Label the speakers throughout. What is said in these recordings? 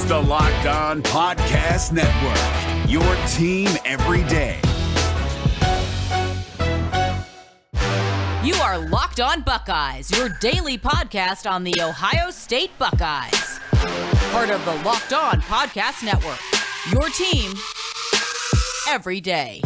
Speaker 1: the Locked On Podcast Network, your team every day.
Speaker 2: You are Locked On Buckeyes, your daily podcast on the Ohio State Buckeyes. Part of the Locked On Podcast Network, your team every day.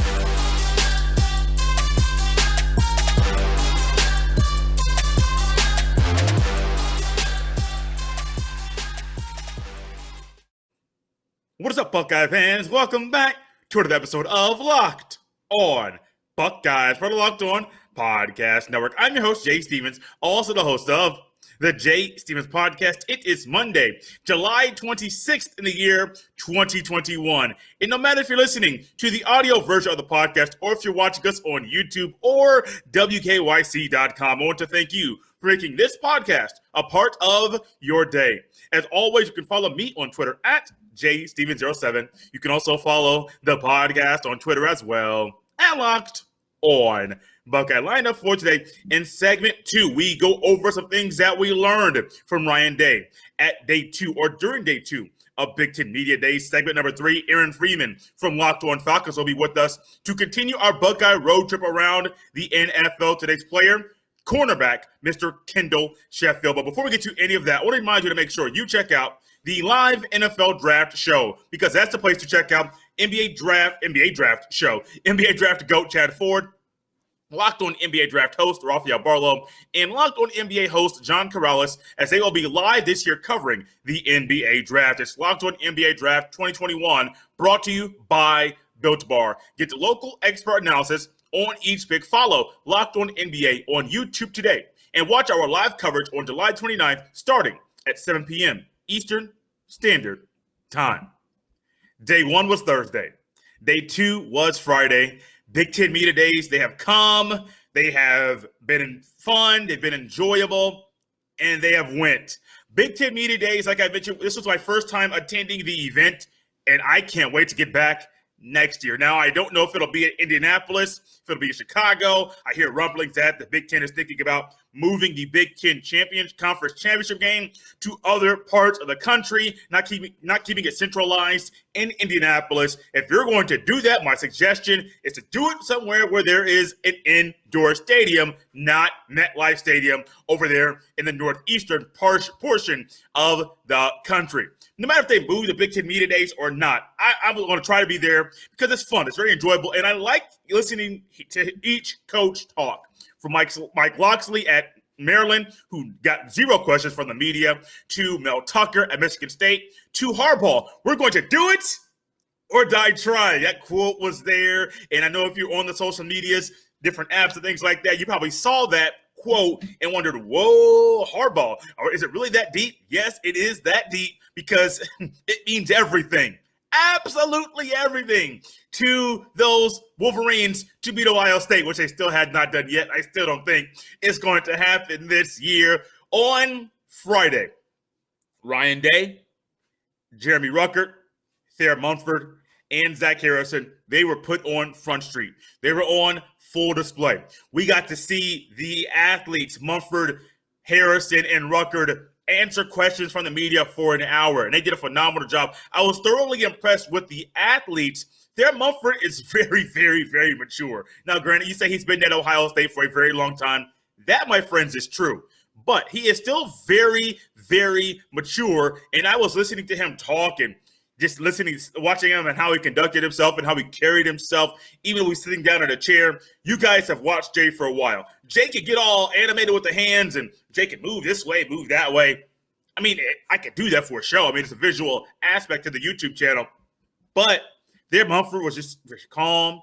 Speaker 3: What is up, Buckeye fans? Welcome back to another episode of Locked On Buckeyes for the Locked On Podcast Network. I'm your host, Jay Stevens, also the host of the Jay Stevens Podcast. It is Monday, July 26th in the year 2021. And no matter if you're listening to the audio version of the podcast or if you're watching us on YouTube or WKYC.com, I want to thank you for making this podcast a part of your day. As always, you can follow me on Twitter at JStevens07. You can also follow the podcast on Twitter as well at Locked On Buckeye. Lineup for today in segment 2, we go over some things that we learned from Ryan Day at day 2 or during day 2 of Big Ten Media Days. Segment number 3, Aaron Freeman from Locked On Falcons will be with us to continue our Buckeye road trip around the NFL. Today's player, cornerback, Mr. Kendall Sheffield. But before we get to any of that, I want to remind you to make sure you check out the live NFL draft show, because that's the place to check out NBA draft show, NBA draft GOAT Chad Ford, Locked On NBA Draft host Rafael Barlow, and Locked On NBA host John Corrales, as they will be live this year covering the NBA draft. It's Locked On NBA Draft 2021, brought to you by Built Bar. Get the local expert analysis on each pick. Follow Locked On NBA on YouTube today, and watch our live coverage on July 29th, starting at 7 p.m. Eastern Standard Time. Day 1 was Thursday. Day 2 was Friday. Big Ten Media Days, they have come. They have been fun. They've been enjoyable. And they have went. Big Ten Media Days, like I mentioned, this was my first time attending the event. And I can't wait to get back next year. Now, I don't know if it'll be in Indianapolis, if it'll be in Chicago. I hear rumblings that the Big Ten is thinking about moving the Big Ten Conference Championship game to other parts of the country, not keeping it centralized in Indianapolis. If you're going to do that, my suggestion is to do it somewhere where there is an indoor stadium, not MetLife Stadium over there in the northeastern portion of the country. No matter if they move the Big Ten Media Days or not, I'm going to try to be there because it's fun. It's very enjoyable, and I like listening to each coach talk. From Mike Locksley at Maryland, who got 0 questions from the media, to Mel Tucker at Michigan State, to Harbaugh. We're going to do it or die trying. That quote was there, and I know if you're on the social medias, different apps and things like that, you probably saw that quote and wondered, whoa, Harbaugh, or is it really that deep? Yes, it is that deep because it means everything. Absolutely everything to those Wolverines to beat Ohio State, which they still had not done yet. I still don't think it's going to happen this year. On Friday, Ryan Day, Jeremy Ruckert, Thayer Munford, and Zach Harrison, they were put on Front Street. They were on full display. We got to see the athletes, Munford, Harrison, and Ruckert, answer questions from the media for an hour, and they did a phenomenal job. I was thoroughly impressed with the athletes. Thayer Munford is very, very, very mature. Now, granted, you say he's been at Ohio State for a very long time. That, my friends, is true. But he is still very, very mature, and I was listening to him talk and just watching him and how he conducted himself and how he carried himself, even when he was sitting down in a chair. You guys have watched Jay for a while. Jay could get all animated with the hands, and Jay could move this way, move that way. I mean, I could do that for a show. I mean, it's a visual aspect to the YouTube channel. But Thayer Munford was just very calm,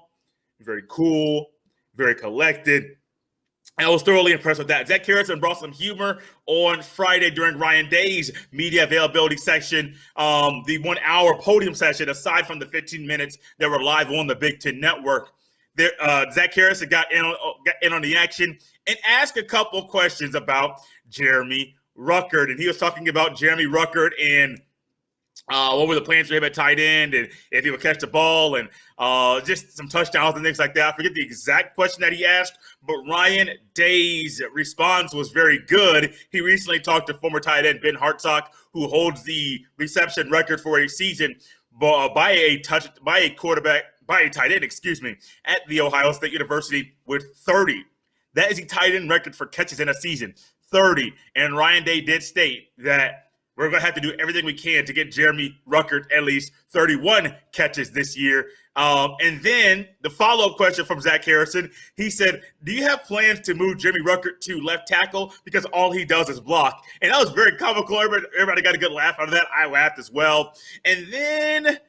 Speaker 3: very cool, very collected. I was thoroughly impressed with that. Zach Harrison brought some humor on Friday during Ryan Day's media availability section, the 1-hour podium session, aside from the 15 minutes that were live on the Big Ten Network. There, Zach Harrison got in on the action and asked a couple questions about Jeremy Ruckert. And he was talking about Jeremy Ruckert and what were the plans for him at tight end, and if he would catch the ball, and just some touchdowns and things like that. I forget the exact question that he asked, but Ryan Day's response was very good. He recently talked to former tight end Ben Hartsock, who holds the reception record for a season by a tight end, at The Ohio State University with 30. That is the tight end record for catches in a season, 30. And Ryan Day did state that we're going to have to do everything we can to get Jeremy Ruckert at least 31 catches this year. And then the follow-up question from Zach Harrison, he said, do you have plans to move Jeremy Ruckert to left tackle because all he does is block? And that was very comical. Everybody got a good laugh out of that. I laughed as well. And then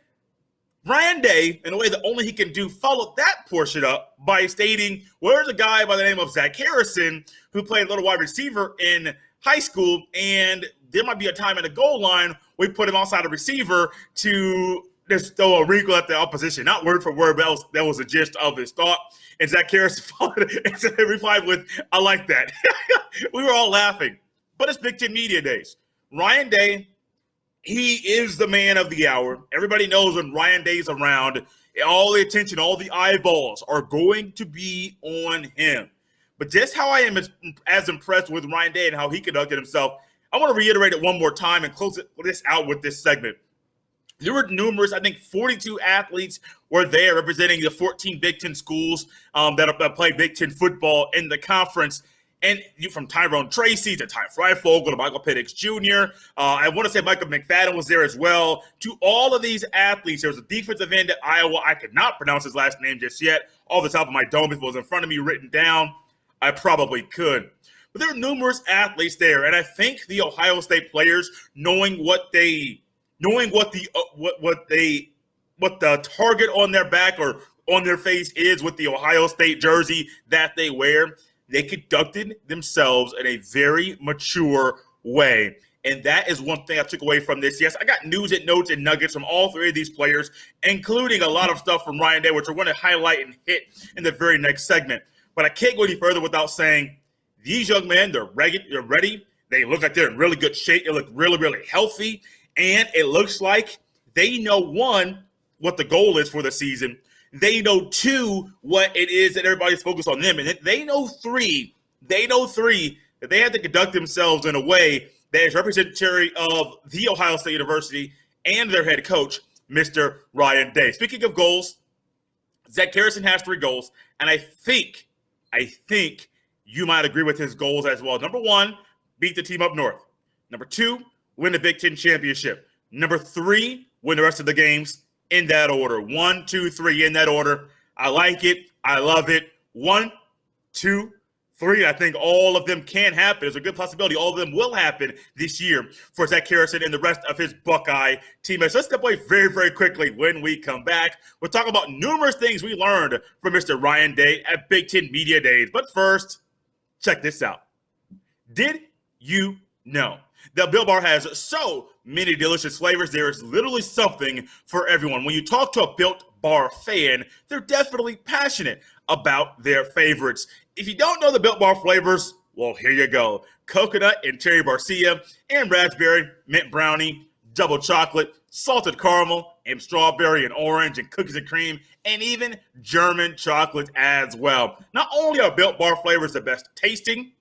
Speaker 3: Ryan Day, in a way that only he can do, followed that portion up by stating, well, there's a guy by the name of Zach Harrison who played little wide receiver in high school, and there might be a time at the goal line we put him outside a receiver to just throw a wrinkle at the opposition. Not word for word, but that was the gist of his thought. And Zach Harrison followed and replied with, I like that. We were all laughing. But it's Big Ten Media Days. Ryan Day, he is the man of the hour. Everybody knows when Ryan Day's around, all the attention, all the eyeballs are going to be on him. But just how I am as impressed with Ryan Day and how he conducted himself, I want to reiterate it one more time and close this out with this segment. There were numerous, I think 42 athletes were there representing the 14 Big Ten schools that play Big Ten football in the conference. And from Tyrone Tracy to Ty Freifogel to Michael Penix Jr., I want to say Michael McFadden was there as well. To all of these athletes, there was a defensive end at Iowa. I could not pronounce his last name just yet. Off the top of my dome, if it was in front of me written down, I probably could. But there are numerous athletes there, and I think the Ohio State players, knowing what the target on their back or on their face is with the Ohio State jersey that they wear, they conducted themselves in a very mature way. And that is one thing I took away from this. Yes, I got news and notes and nuggets from all three of these players, including a lot of stuff from Ryan Day, which we're going to highlight and hit in the very next segment. But I can't go any further without saying these young men, they're ready. They look like they're in really good shape. They look really, really healthy. And it looks like they know, one, what the goal is for the season. They know, two, what it is that everybody's focused on them. And they know, three, that they have to conduct themselves in a way that is representative of the Ohio State University and their head coach, Mr. Ryan Day. Speaking of goals, Zach Harrison has 3 goals, and I think you might agree with his goals as well. Number 1, beat the team up north. Number 2, win the Big Ten championship. Number 3, win the rest of the games in that order. 1, 2, 3 in that order. I like it. I love it. 1, 2, 3. I think all of them can happen. There's a good possibility all of them will happen this year for Zach Harrison and the rest of his Buckeye teammates. Let's step away very, very quickly. When we come back, we'll talk about numerous things we learned from Mr. Ryan Day at Big Ten Media Days. But first, check this out. Did you know that Built Bar has so many delicious flavors? There is literally something for everyone. When you talk to a Built Bar fan, they're definitely passionate about their favorites. If you don't know the Built Bar flavors, well, here you go. Coconut and cherry barcia, and raspberry, mint brownie, double chocolate, salted caramel, and strawberry and orange, and cookies and cream, and even German chocolate as well. Not only are Built Bar flavors the best tasting,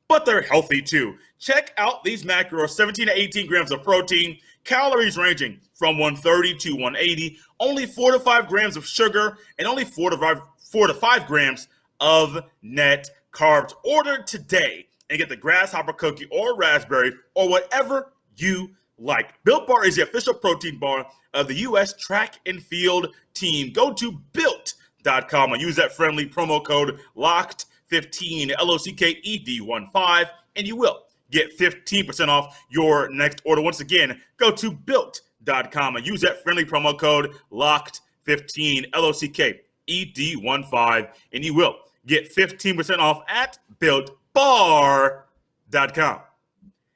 Speaker 3: but they're healthy too. Check out these macros: 17 to 18 grams of protein, calories ranging from 130 to 180, only 4 to 5 grams of sugar, and only 4 to 5 grams of net carbs. Order today and get the grasshopper cookie or raspberry or whatever you like. Built Bar is the official protein bar of the U.S. track and field team. Go to built.com and use that friendly promo code LOCKED15, LOCKED15, and you will get 15% off your next order. Once again, go to built.com and use that friendly promo code LOCKED15, LOCKED15, and you will get 15% off at builtbar.com.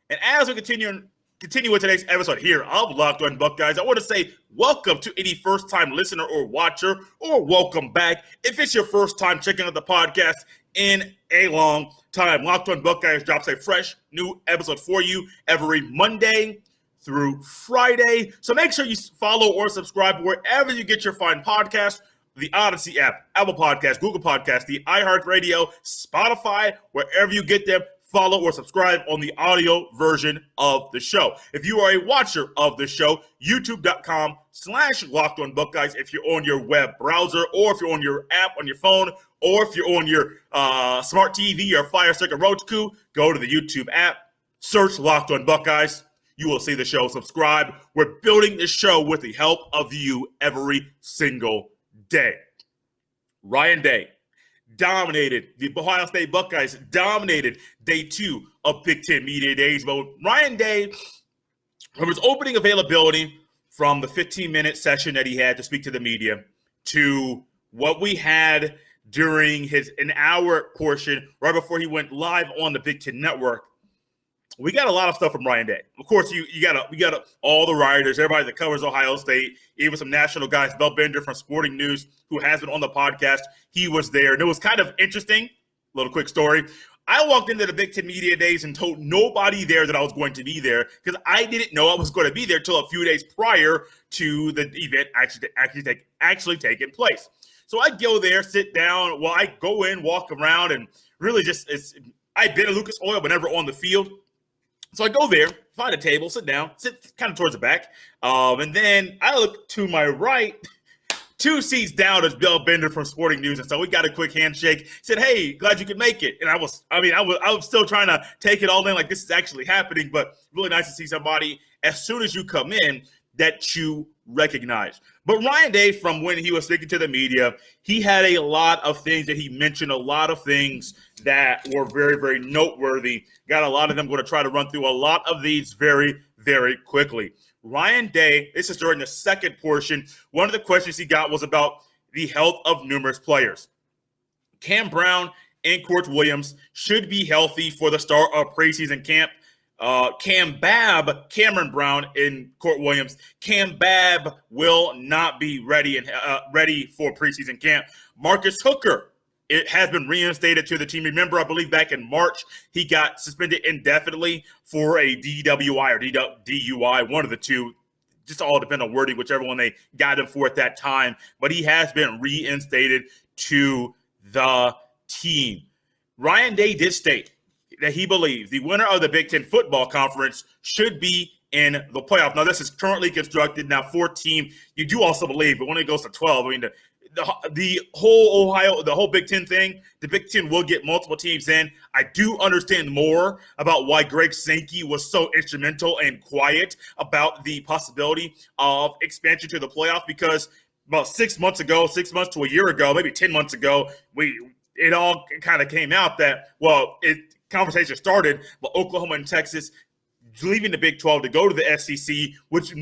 Speaker 3: And as we continue with today's episode here of Locked On Buckeyes, I want to say welcome to any first-time listener or watcher, or welcome back if it's your first time checking out the podcast in a long time. Locked On Buckeyes drops a fresh new episode for you every Monday through Friday. So make sure you follow or subscribe wherever you get your fine podcast. The Odyssey app, Apple Podcasts, Google Podcasts, the iHeartRadio, Spotify, wherever you get them. Follow or subscribe on the audio version of the show. If you are a watcher of the show, youtube.com/LockedOnBuckeyes if you're on your web browser, or if you're on your app on your phone, or if you're on your smart TV or Fire Stick or Roku, go to the YouTube app, search Locked On Buckeyes. You will see the show. Subscribe. We're building this show with the help of you every single day. Ryan Day dominated. The Ohio State Buckeyes dominated day 2 of Big Ten Media Days. But Ryan Day, from his opening availability, from the 15-minute session that he had to speak to the media, to what we had during his an hour portion right before he went live on the Big Ten Network, we got a lot of stuff from Ryan Day. Of course, you got all the writers, everybody that covers Ohio State, even some national guys. Bill Bender from Sporting News, who has been on the podcast, he was there. And it was kind of interesting. Little quick story. I walked into the Big Ten Media Days and told nobody there that I was going to be there, because I didn't know I was going to be there till a few days prior to the event actually taking place. So I go there, sit down. Well, I go in, walk around, and really I've been at Lucas Oil, but never on the field. So I go there, find a table, sit down, sit kind of towards the back. And then I look to my right, 2 seats down is Bill Bender from Sporting News. And so we got a quick handshake, said, "Hey, glad you could make it." And I was still trying to take it all in, like this is actually happening, but really nice to see somebody as soon as you come in that you recognize. But Ryan Day, from when he was speaking to the media, he had a lot of things that he mentioned, a lot of things that were very, very noteworthy. Got a lot of them. Going to try to run through a lot of these very, very quickly. Ryan Day, this is during the second portion. One of the questions he got was about the health of numerous players. Cam Brown and Court Williams should be healthy for the start of preseason camp. Cameron Brown and Court Williams, Cam Babb will not be ready for preseason camp. Marcus Hooker, it has been reinstated to the team. Remember, I believe back in March, he got suspended indefinitely for a DWI or DUI, one of the two. Just all depend on wording, whichever one they got him for at that time. But he has been reinstated to the team. Ryan Day did state that he believes the winner of the Big Ten Football Conference should be in the playoff. Now, this is currently constructed. Now, 14, you do also believe, but when it goes to 12, I mean, the whole Big Ten thing, the Big Ten will get multiple teams in. I do understand more about why Greg Sankey was so instrumental and quiet about the possibility of expansion to the playoff, because about 6 months to a year ago, maybe 10 months ago, it all kind of came out that, conversation started, but Oklahoma and Texas leaving the Big 12 to go to the SEC, which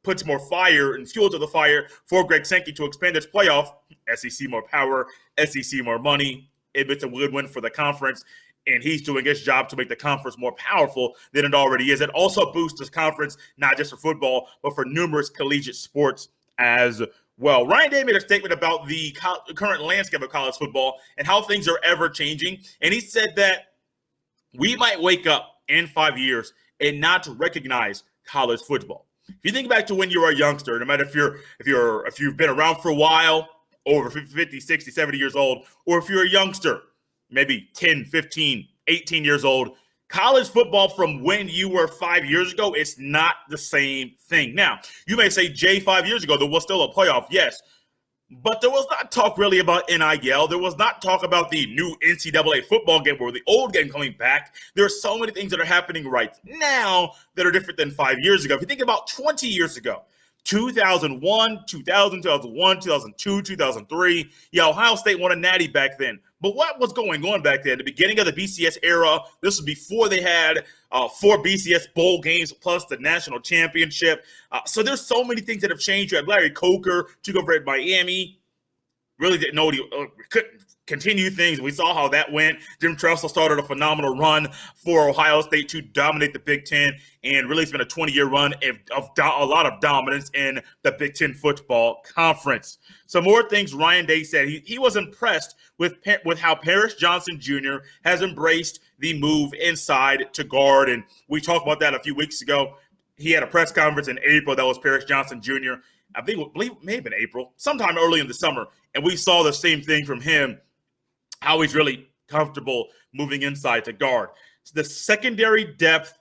Speaker 3: puts more fire and fuel to the fire for Greg Sankey to expand its playoff. SEC more power, SEC more money. It's a good win for the conference, and he's doing his job to make the conference more powerful than it already is. It also boosts this conference, not just for football, but for numerous collegiate sports as well. Ryan Day made a statement about the current landscape of college football and how things are ever changing. And he said that we might wake up in 5 years and not recognize college football. If you think back to when you were a youngster, no matter if you've been around for a while, over 50, 60, 70 years old, or if you're a youngster, maybe 10, 15, 18 years old, college football from when you were 5 years ago, it's not the same thing. Now, you may say, Jay, 5 years ago, there was still a playoff. Yes, but there was not talk really about NIL. There was not talk about the new NCAA football game or the old game coming back. There are so many things that are happening right now that are different than 5 years ago. If you think about 20 years ago, 2001, 2002, 2003, Ohio State won a natty back then. But what was going on back then? The beginning of the BCS era, this was before they had 4 BCS bowl games plus the national championship. So there's so many things that have changed. You had Larry Coker took over at Miami. really didn't know he couldn't continue things. We saw how that went. Jim Tressel started a phenomenal run for Ohio State to dominate the Big Ten, and really it's been a 20-year run of a lot of dominance in the Big Ten football conference. Some more things Ryan Day said. He was impressed with how Paris Johnson Jr. has embraced the move inside to guard, and we talked about that a few weeks ago. He had a press conference in April. That was Paris Johnson Jr. I believe it may have been April, sometime early in the summer, and we saw the same thing from him, how he's really comfortable moving inside to guard. So the secondary depth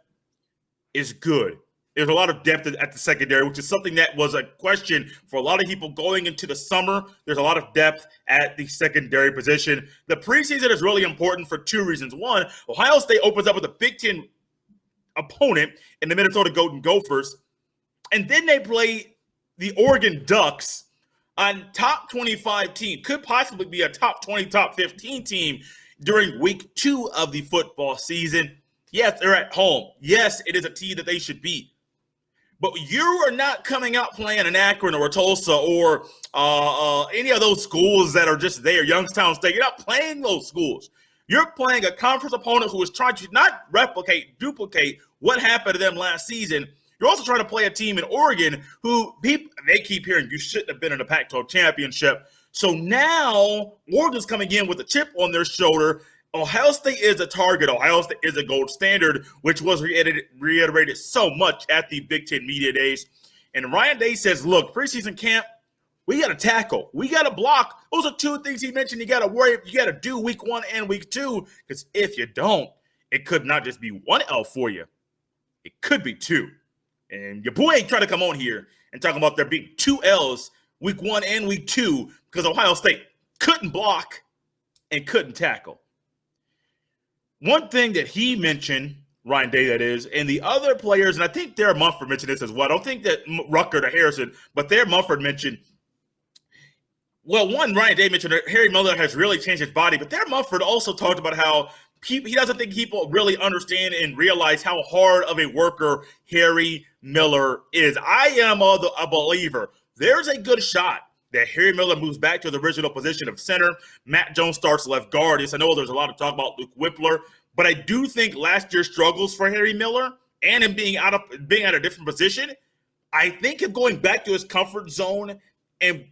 Speaker 3: is good. There's a lot of depth at the secondary, which is something that was a question for a lot of people going into the summer. There's a lot of depth at the secondary position. The preseason is really important for two reasons. One, Ohio State opens up with a Big Ten opponent in the Minnesota Golden Gophers, and then they play the Oregon Ducks, a top 25 team, could possibly be a top 20, top 15 team during week 2 of the football season. Yes, they're at home. Yes, it is a team that they should beat. But you are not coming out playing an Akron or a Tulsa or any of those schools that are just there, Youngstown State. You're not playing those schools. You're playing a conference opponent who is trying to not duplicate what happened to them last season. You're also trying to play a team in Oregon who they keep hearing you shouldn't have been in the Pac-12 championship. So now Oregon's coming in with a chip on their shoulder. Ohio State is a target. Ohio State is a gold standard, which was reiterated so much at the Big Ten Media Days. And Ryan Day says, look, preseason camp, we got to tackle. We got to block. Those are two things he mentioned you got to worry. You got to do week 1 and week 2, because if you don't, it could not just be one L for you. It could be 2. And your boy ain't trying to come on here and talk about there being 2 L's week 1 and week 2 because Ohio State couldn't block and couldn't tackle. One thing that he mentioned, Ryan Day that is, and the other players, and I think Darren Mumford mentioned this as well. I don't think that Rucker or Harrison, but Darren Mumford mentioned, well, one, Ryan Day mentioned that Harry Miller has really changed his body, but Darren Mumford also talked about how he doesn't think people really understand and realize how hard of a worker Harry Miller is. I am a believer. There's a good shot that Harry Miller moves back to the original position of center. Matt Jones starts left guard. Yes, I know there's a lot of talk about Luke Whippler, but I do think last year's struggles for Harry Miller and him being at a different position, I think him going back to his comfort zone and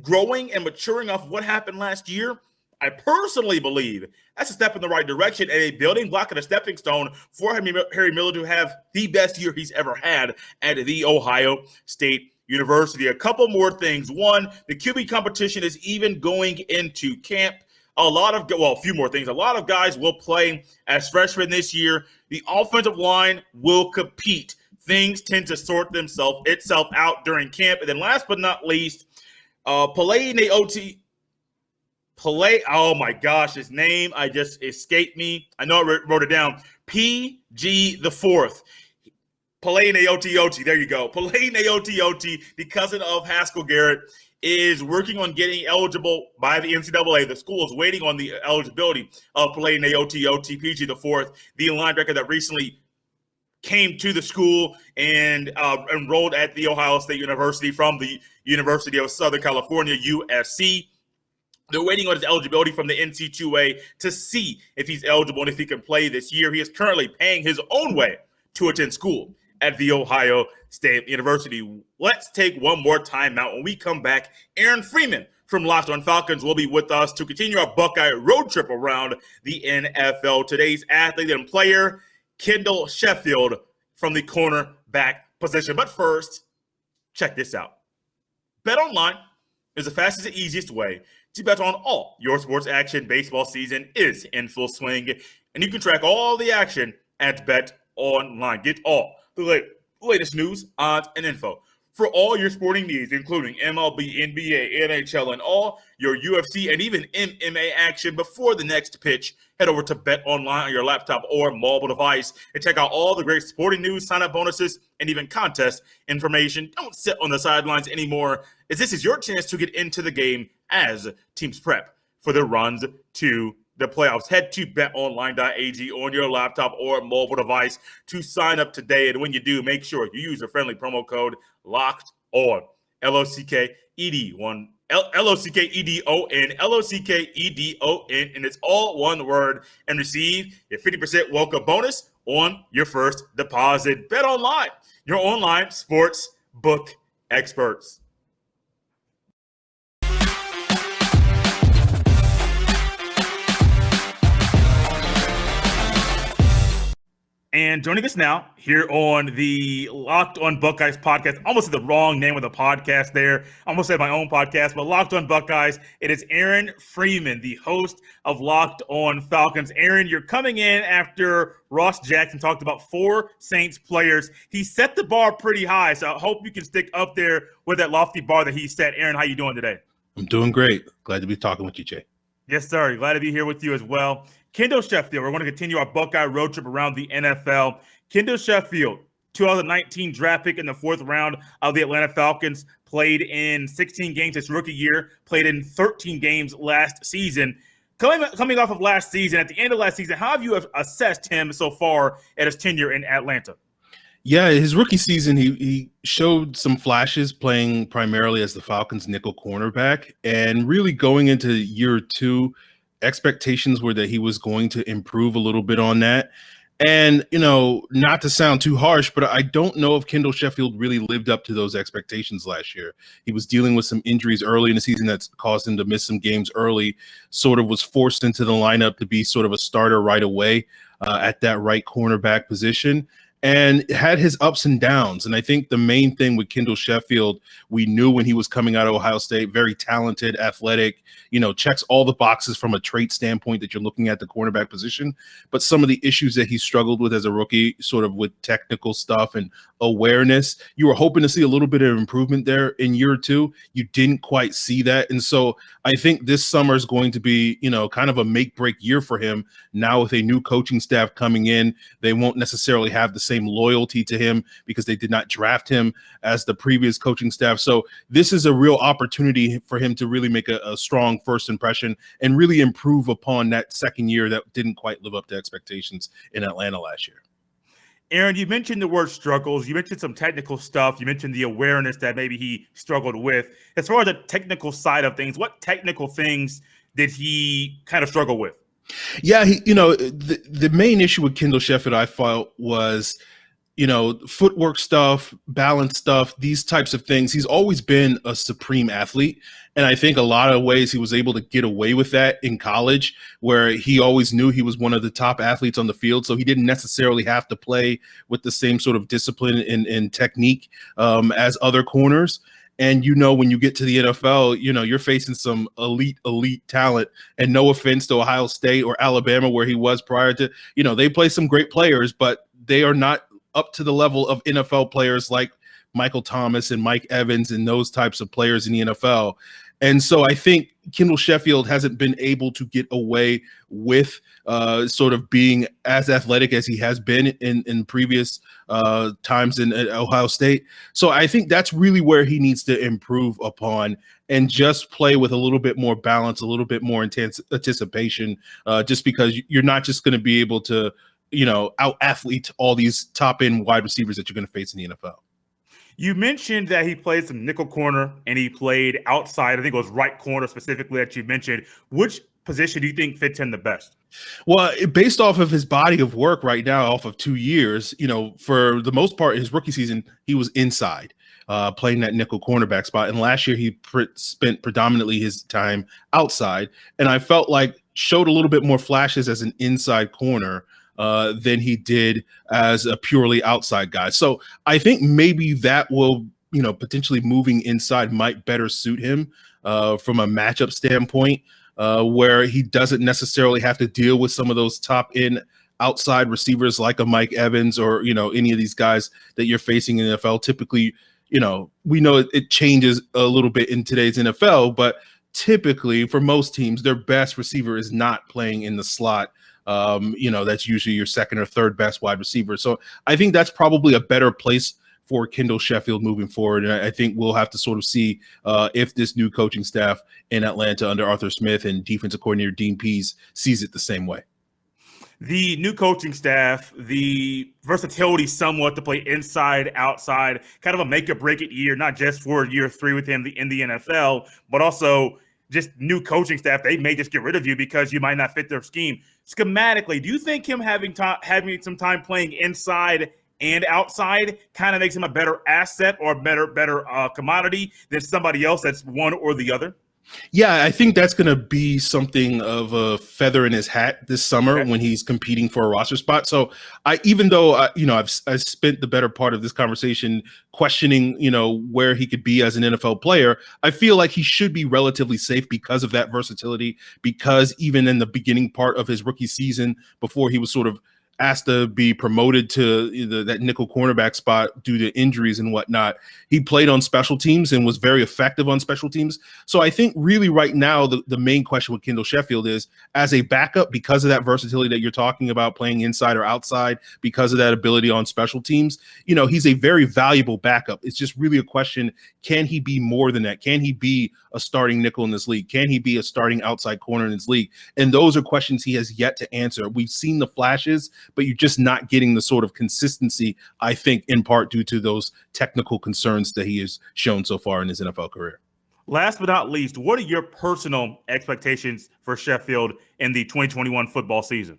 Speaker 3: growing and maturing off what happened last year, I personally believe that's a step in the right direction and a building block and a stepping stone for Harry Miller to have the best year he's ever had at the Ohio State University. A couple more things. One, the QB competition is even going into camp. A few more things. A lot of guys will play as freshmen this year. The offensive line will compete. Things tend to sort itself out during camp. And then last but not least, oh my gosh, his name, I just escaped me. I know I wrote it down. PG the fourth. Palaine Oti, there you go. Palaine Oti, the cousin of Haskell Garrett, is working on getting eligible by the NCAA. The school is waiting on the eligibility of Palaine Oti, PG the fourth, the linebacker that recently came to the school and enrolled at the Ohio State University from the University of Southern California, USC. They're waiting on his eligibility from the NC2A to see if he's eligible and if he can play this year. He is currently paying his own way to attend school at the Ohio State University. Let's take one more time out. When we come back, Aaron Freeman from Locked On Falcons will be with us to continue our Buckeye road trip around the NFL. Today's athlete and player, Kendall Sheffield from the cornerback position. But first, check this out. BetOnline is the fastest and easiest way to bet on all your sports action. Baseball season is in full swing, and you can track all the action at BetOnline. Get all the latest news, odds, and info for all your sporting needs, including MLB, NBA, NHL, and all your UFC and even MMA action before the next pitch. Head over to BetOnline on your laptop or mobile device and check out all the great sporting news, sign-up bonuses, and even contest information. Don't sit on the sidelines anymore, as this is your chance to get into the game as teams prep for their runs to the playoffs. Head to betonline.ag on your laptop or mobile device to sign up today. And when you do, make sure you use the friendly promo code LOCKEDON, LOCKED, L-O-C-K-E-D-O-N, L-O-C-K-E-D-O-N, and it's all one word, and receive your 50% welcome bonus on your first deposit. Bet online, your online sports book experts. And joining us now here on the Locked on Buckeyes podcast, almost said the wrong name of the podcast there. I almost said my own podcast, but Locked on Buckeyes. It is Aaron Freeman, the host of Locked on Falcons. Aaron, you're coming in after Ross Jackson talked about 4 Saints players. He set the bar pretty high, so I hope you can stick up there with that lofty bar that he set. Aaron, how you doing today?
Speaker 4: I'm doing great. Glad to be talking with you, Jay.
Speaker 3: Yes, sir. Glad to be here with you as well. Kendall Sheffield, we're going to continue our Buckeye road trip around the NFL. Kendall Sheffield, 2019 draft pick in the 4th round of the Atlanta Falcons, played in 16 games his rookie year, played in 13 games last season. Coming off of last season, at the end of last season, how have you assessed him so far at his tenure in Atlanta?
Speaker 4: Yeah, his rookie season, he showed some flashes playing primarily as the Falcons' nickel cornerback, and really going into year 2, expectations were that he was going to improve a little bit on that. And, not to sound too harsh, but I don't know if Kendall Sheffield really lived up to those expectations last year. He was dealing with some injuries early in the season that's caused him to miss some games early, sort of was forced into the lineup to be sort of a starter right away at that right cornerback position. And had his ups and downs. And I think the main thing with Kendall Sheffield, we knew when he was coming out of Ohio State, very talented, athletic, checks all the boxes from a trait standpoint that you're looking at the cornerback position. But some of the issues that he struggled with as a rookie, sort of with technical stuff and awareness, you were hoping to see a little bit of improvement there in year 2. You didn't quite see that. And so I think this summer is going to be, kind of a make-break year for him. Now with a new coaching staff coming in, they won't necessarily have the same loyalty to him because they did not draft him as the previous coaching staff. So this is a real opportunity for him to really make a strong first impression and really improve upon that second year that didn't quite live up to expectations in Atlanta last year.
Speaker 3: Aaron, you mentioned the word struggles. You mentioned some technical stuff. You mentioned the awareness that maybe he struggled with. As far as the technical side of things, what technical things did he kind of struggle with?
Speaker 4: Yeah, the main issue with Kendall Sheffield, I felt, was, footwork stuff, balance stuff, these types of things. He's always been a supreme athlete. And I think a lot of ways he was able to get away with that in college, where he always knew he was one of the top athletes on the field. So he didn't necessarily have to play with the same sort of discipline and technique as other corners. And, when you get to the NFL, you're facing some elite talent. And no offense to Ohio State or Alabama, where he was prior to, they play some great players, but they are not up to the level of NFL players like Michael Thomas and Mike Evans and those types of players in the NFL. And so I think Kendall Sheffield hasn't been able to get away with sort of being as athletic as he has been in previous times in Ohio State. So I think that's really where he needs to improve upon and just play with a little bit more balance, a little bit more intense anticipation, just because you're not just going to be able to, out-athlete all these top-end wide receivers that you're going to face in the NFL.
Speaker 3: You mentioned that he played some nickel corner and he played outside. I think it was right corner specifically that you mentioned. Which position do you think fits him the best?
Speaker 4: Well, based off of his body of work right now, off of 2 years, for the most part, his rookie season, he was inside, playing that nickel cornerback spot. And last year, he spent predominantly his time outside. And I felt like showed a little bit more flashes as an inside corner than he did as a purely outside guy. So I think maybe that will, potentially moving inside might better suit him from a matchup standpoint, where he doesn't necessarily have to deal with some of those top end outside receivers like a Mike Evans or, any of these guys that you're facing in the NFL. Typically, we know it changes a little bit in today's NFL, but typically for most teams, their best receiver is not playing in the slot. That's usually your second or third best wide receiver. So I think that's probably a better place for Kendall Sheffield moving forward. And I think we'll have to sort of see if this new coaching staff in Atlanta under Arthur Smith and defensive coordinator Dean Pease sees it the same way.
Speaker 3: the new coaching staff, the versatility somewhat to play inside, outside, kind of a make or break it year, not just for year 3 with him in the NFL, but also just new coaching staff. They may just get rid of you because you might not fit their scheme. Schematically, do you think him having some time playing inside and outside kind of makes him a better asset or better commodity than somebody else that's one or the other?
Speaker 4: Yeah, I think that's going to be something of a feather in his hat this summer when he's competing for a roster spot. So even though I've spent the better part of this conversation questioning, where he could be as an NFL player, I feel like he should be relatively safe because of that versatility, because even in the beginning part of his rookie season, before he was sort of asked to be promoted to that nickel cornerback spot due to injuries and whatnot, he played on special teams and was very effective on special teams. So I think really right now, the main question with Kendall Sheffield is, as a backup, because of that versatility that you're talking about, playing inside or outside, because of that ability on special teams, he's a very valuable backup. It's just really a question, can he be more than that? Can he be a starting nickel in this league? Can he be a starting outside corner in this league? And those are questions he has yet to answer. We've seen the flashes, but you're just not getting the sort of consistency, I think, in part due to those technical concerns that he has shown so far in his NFL career.
Speaker 3: Last but not least, what are your personal expectations for Sheffield in the 2021 football season?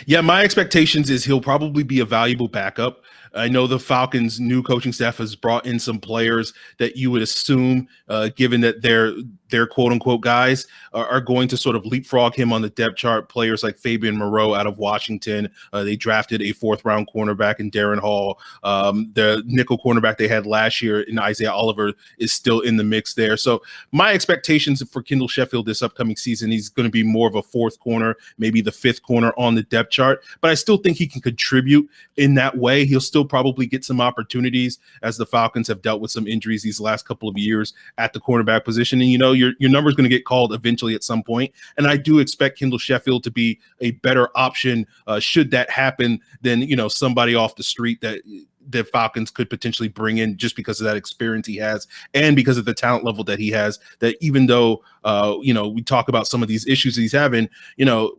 Speaker 4: Yeah, my expectations is he'll probably be a valuable backup. I know the Falcons' new coaching staff has brought in some players that you would assume, given that they're quote-unquote guys, are going to sort of leapfrog him on the depth chart. Players like Fabian Moreau out of Washington. They drafted a 4th-round cornerback in Darren Hall. The nickel cornerback they had last year in Isaiah Oliver is still in the mix there. So my expectations for Kendall Sheffield this upcoming season, he's going to be more of a 4th corner, maybe the 5th corner on the depth chart. But I still think he can contribute in that way. He'll still probably get some opportunities, as the Falcons have dealt with some injuries these last couple of years at the cornerback position. And, your number is going to get called eventually at some point. And I do expect Kendall Sheffield to be a better option should that happen than, somebody off the street that the Falcons could potentially bring in, just because of that experience he has and because of the talent level that he has, that even though, we talk about some of these issues that he's having,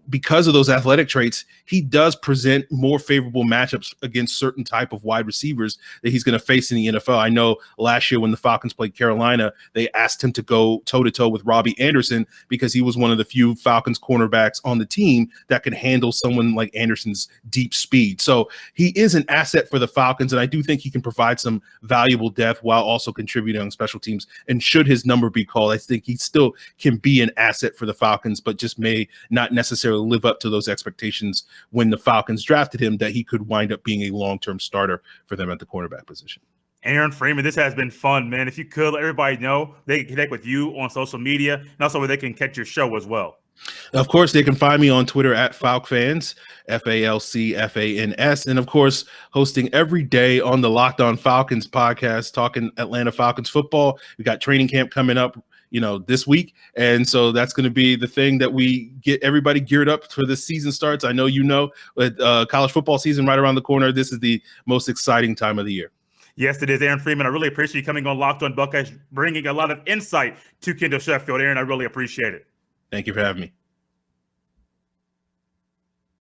Speaker 4: because of those athletic traits, he does present more favorable matchups against certain type of wide receivers that he's going to face in the NFL. I know last year when the Falcons played Carolina, they asked him to go toe-to-toe with Robbie Anderson because he was one of the few Falcons cornerbacks on the team that could handle someone like Anderson's deep speed. So he is an asset for the Falcons, and I do think he can provide some valuable depth while also contributing on special teams. And should his number be called, I think he still can be an asset for the Falcons, but just may not necessarily live up to those expectations when the Falcons drafted him, that he could wind up being a long-term starter for them at the cornerback position.
Speaker 3: Aaron Freeman, this has been fun, man. If you could let everybody know they can connect with you on social media, and also where they can catch your show as well.
Speaker 4: Of course, they can find me on Twitter at FalcFans, FalcFans, and of course, hosting every day on the Locked On Falcons podcast, talking Atlanta Falcons football. We got training camp coming up, this week, and so that's going to be the thing that we get everybody geared up for the season starts. I know with college football season right around the corner, this is the most exciting time of the year.
Speaker 3: Yes, it is, Aaron Freeman. I really appreciate you coming on Locked On Buckeyes, bringing a lot of insight to Kendall Sheffield. Aaron, I really appreciate it.
Speaker 4: Thank you for having me.